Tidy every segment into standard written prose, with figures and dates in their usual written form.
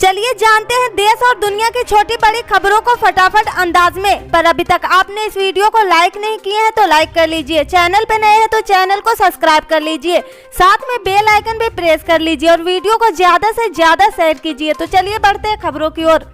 चलिए जानते हैं देश और दुनिया की छोटी बड़ी खबरों को फटाफट अंदाज में। पर अभी तक आपने इस वीडियो को लाइक नहीं किए हैं तो लाइक कर लीजिए, चैनल पे नए हैं तो चैनल को सब्सक्राइब कर लीजिए, साथ में बेल आइकन भी प्रेस कर लीजिए और वीडियो को ज्यादा से ज्यादा शेयर कीजिए। तो चलिए बढ़ते हैं खबरों की ओर।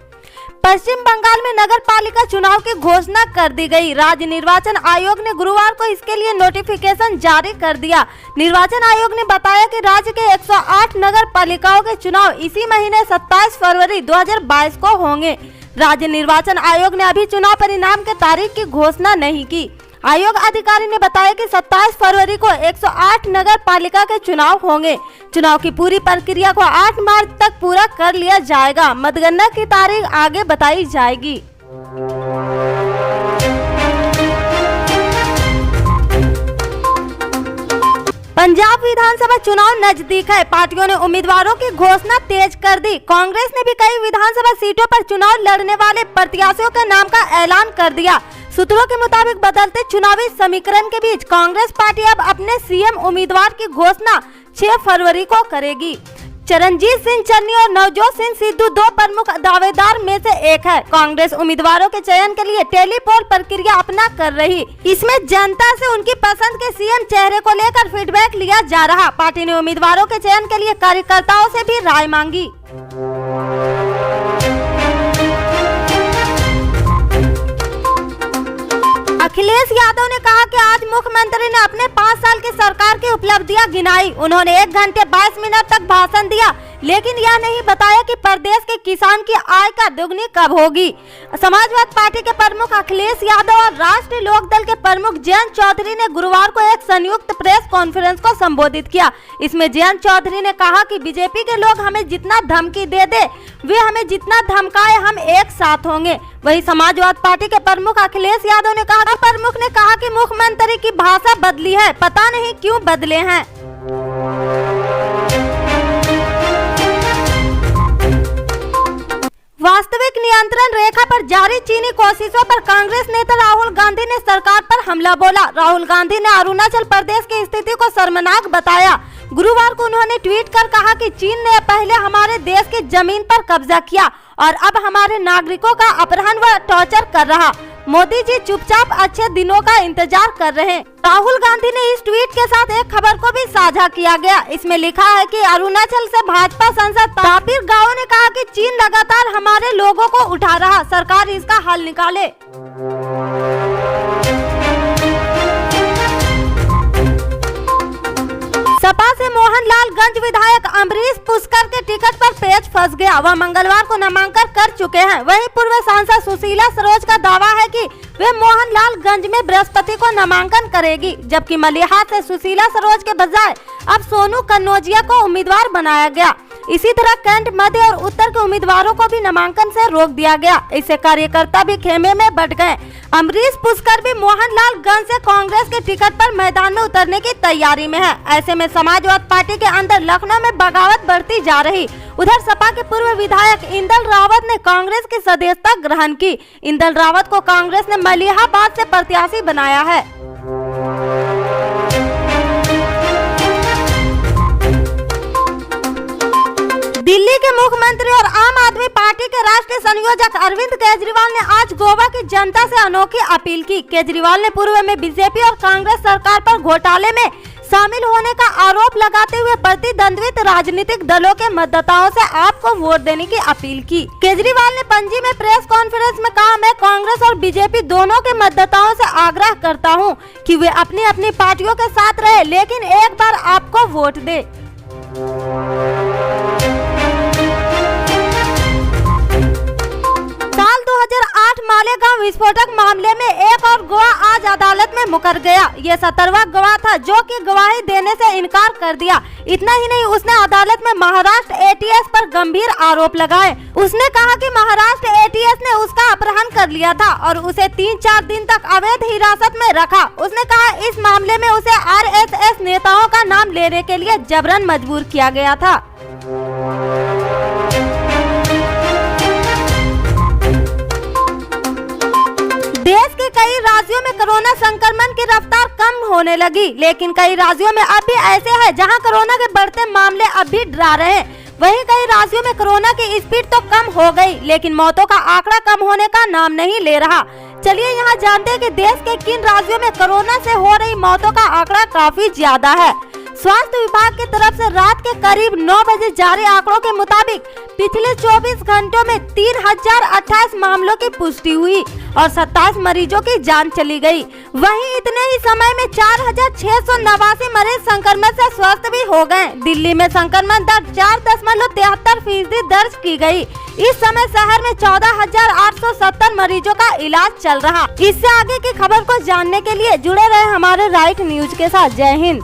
पश्चिम बंगाल में नगर पालिका चुनाव की घोषणा कर दी गई। राज्य निर्वाचन आयोग ने गुरुवार को इसके लिए नोटिफिकेशन जारी कर दिया। निर्वाचन आयोग ने बताया कि राज्य के 108 नगर पालिकाओं के चुनाव इसी महीने 27 फरवरी 2022 को होंगे। राज्य निर्वाचन आयोग ने अभी चुनाव परिणाम के तारीख की घोषणा नहीं की। आयोग अधिकारी ने बताया कि 27 फरवरी को 108 नगर पालिका के चुनाव होंगे। चुनाव की पूरी प्रक्रिया को 8 मार्च तक पूरा कर लिया जाएगा। मतगणना की तारीख आगे बताई जाएगी। पंजाब विधानसभा चुनाव नजदीक है। पार्टियों ने उम्मीदवारों की घोषणा तेज कर दी। कांग्रेस ने भी कई विधानसभा सीटों पर चुनाव लड़ने वाले प्रत्याशियों के नाम का ऐलान कर दिया। सूत्रों के मुताबिक बदलते चुनावी समीकरण के बीच कांग्रेस पार्टी अब अपने सीएम उम्मीदवार की घोषणा 6 फरवरी को करेगी। चरणजीत सिंह चन्नी और नवजोत सिंह सिद्धू दो प्रमुख दावेदार में से एक है। कांग्रेस उम्मीदवारों के चयन के लिए टेलीपोल प्रक्रिया अपना कर रही। इसमें जनता से उनकी पसंद के सीएम चेहरे को लेकर फीडबैक लिया जा रहा। पार्टी ने उम्मीदवारों के चयन के लिए कार्यकर्ताओं से भी राय मांगी। अखिलेश यादव ने कहा कि आज मुख्यमंत्री ने अपने 5 साल की सरकार की उपलब्धियां गिनाई। उन्होंने 1 घंटे 22 मिनट तक भाषण दिया, लेकिन यह नहीं बताया कि प्रदेश के किसान की आय का दुगनी कब होगी। समाजवाद पार्टी के प्रमुख अखिलेश यादव और राष्ट्रीय लोकदल के प्रमुख जयंत चौधरी ने गुरुवार को एक संयुक्त प्रेस कॉन्फ्रेंस को संबोधित किया। इसमें जयंत चौधरी ने कहा कि बीजेपी के लोग हमें जितना धमकी दे दे, वे हमें जितना धमकाए, हम एक साथ होंगे। वही समाजवाद पार्टी के प्रमुख अखिलेश यादव ने कहा कि मुख्यमंत्री की भाषा बदली है, पता नहीं क्यों बदले हैं। वास्तविक नियंत्रण रेखा पर जारी चीनी कोशिशों पर कांग्रेस नेता राहुल गांधी ने सरकार पर हमला बोला। राहुल गांधी ने अरुणाचल प्रदेश की स्थिति को शर्मनाक बताया। गुरुवार को उन्होंने ट्वीट कर कहा कि चीन ने पहले हमारे देश की जमीन पर कब्जा किया और अब हमारे नागरिकों का अपहरण व टॉर्चर कर रहा। मोदी जी चुपचाप अच्छे दिनों का इंतजार कर रहे हैं। राहुल गांधी ने इस ट्वीट के साथ एक खबर को भी साझा किया गया। इसमें लिखा है कि अरुणाचल से भाजपा सांसद तापिर गाओ ने कहा कि चीन लगातार हमारे लोगों को उठा रहा, सरकार इसका हल निकाले। सपा से मोहनलालगंज विधायक अमरीश पुष्कर के टिकट पर पेच फंस गया। वह मंगलवार को नामांकन कर चुके हैं। वहीं पूर्व सांसद सुशीला सरोज का दावा है कि वे मोहनलालगंज में बृहस्पति को नामांकन करेगी, जबकि मलिहात से सुशीला सरोज के बजाय अब सोनू कन्नौजिया को उम्मीदवार बनाया गया। इसी तरह कैंट, मध्य और उत्तर के उम्मीदवारों को भी नामांकन से रोक दिया गया। इससे कार्यकर्ता भी खेमे में बट गए। अमरीश पुष्कर भी मोहनलालगंज से कांग्रेस के टिकट पर मैदान में उतरने की तैयारी में है। ऐसे में समाजवाद पार्टी के अंदर लखनऊ में बगावत बढ़ती जा रही। उधर सपा के पूर्व विधायक इंदल रावत ने कांग्रेस की सदस्यता ग्रहण की। इंदल रावत को कांग्रेस ने मलिहाबाद से प्रत्याशी बनाया है। दिल्ली के मुख्यमंत्री और आम आदमी पार्टी के राष्ट्रीय संयोजक अरविंद केजरीवाल ने आज गोवा की जनता से अनोखी अपील की। केजरीवाल ने पूर्व में बीजेपी और कांग्रेस सरकार पर घोटाले में शामिल होने का आरोप लगाते हुए प्रतिद्वंद्वित राजनीतिक दलों के मतदाताओं से आपको वोट देने की अपील की। केजरीवाल ने पणजी में प्रेस कॉन्फ्रेंस में कहा, मैं कांग्रेस और बीजेपी दोनों के मतदाताओं से आग्रह करता हूं कि वे अपनी अपनी पार्टियों के साथ रहे, लेकिन एक बार आपको वोट दे। साल 2008 मालेगांव विस्फोटक मामले में एक और गवाह आज अदालत में मुकर गया। ये 17वां गवाह था जो कि गवाही देने से इनकार कर दिया। इतना ही नहीं, उसने अदालत में महाराष्ट्र एटीएस पर गंभीर आरोप लगाए। उसने कहा कि महाराष्ट्र एटीएस ने उसका अपहरण कर लिया था और उसे 3-4 दिन तक अवैध हिरासत में रखा। उसने कहा इस मामले में उसे आरएसएस नेताओं का नाम लेने के लिए जबरन मजबूर किया गया था। देश के कई राज्यों में कोरोना संक्रमण की रफ्तार कम होने लगी, लेकिन कई राज्यों में अब भी ऐसे हैं जहां कोरोना के बढ़ते मामले अब भी डरा रहे हैं। वहीं कई राज्यों में कोरोना की स्पीड तो कम हो गई, लेकिन मौतों का आंकड़ा कम होने का नाम नहीं ले रहा। चलिए यहाँ जानते हैं कि देश के किन राज्यों में कोरोना से हो रही मौतों का आंकड़ा काफी ज्यादा है। स्वास्थ्य विभाग की तरफ से रात के करीब 9 बजे जारी आंकड़ों के मुताबिक पिछले 24 घंटों में 3028 मामलों की पुष्टि हुई और 27 मरीजों की जान चली गई। वहीं इतने ही समय में 4689 मरीज संक्रमण से स्वस्थ भी हो गए। दिल्ली में संक्रमण दर 4.73% दर्ज की गई। इस समय शहर में 14,870 मरीजों का इलाज चल रहा। इससे आगे की खबर को जानने के लिए जुड़े रहे हमारे राइट न्यूज के साथ। जय हिंद।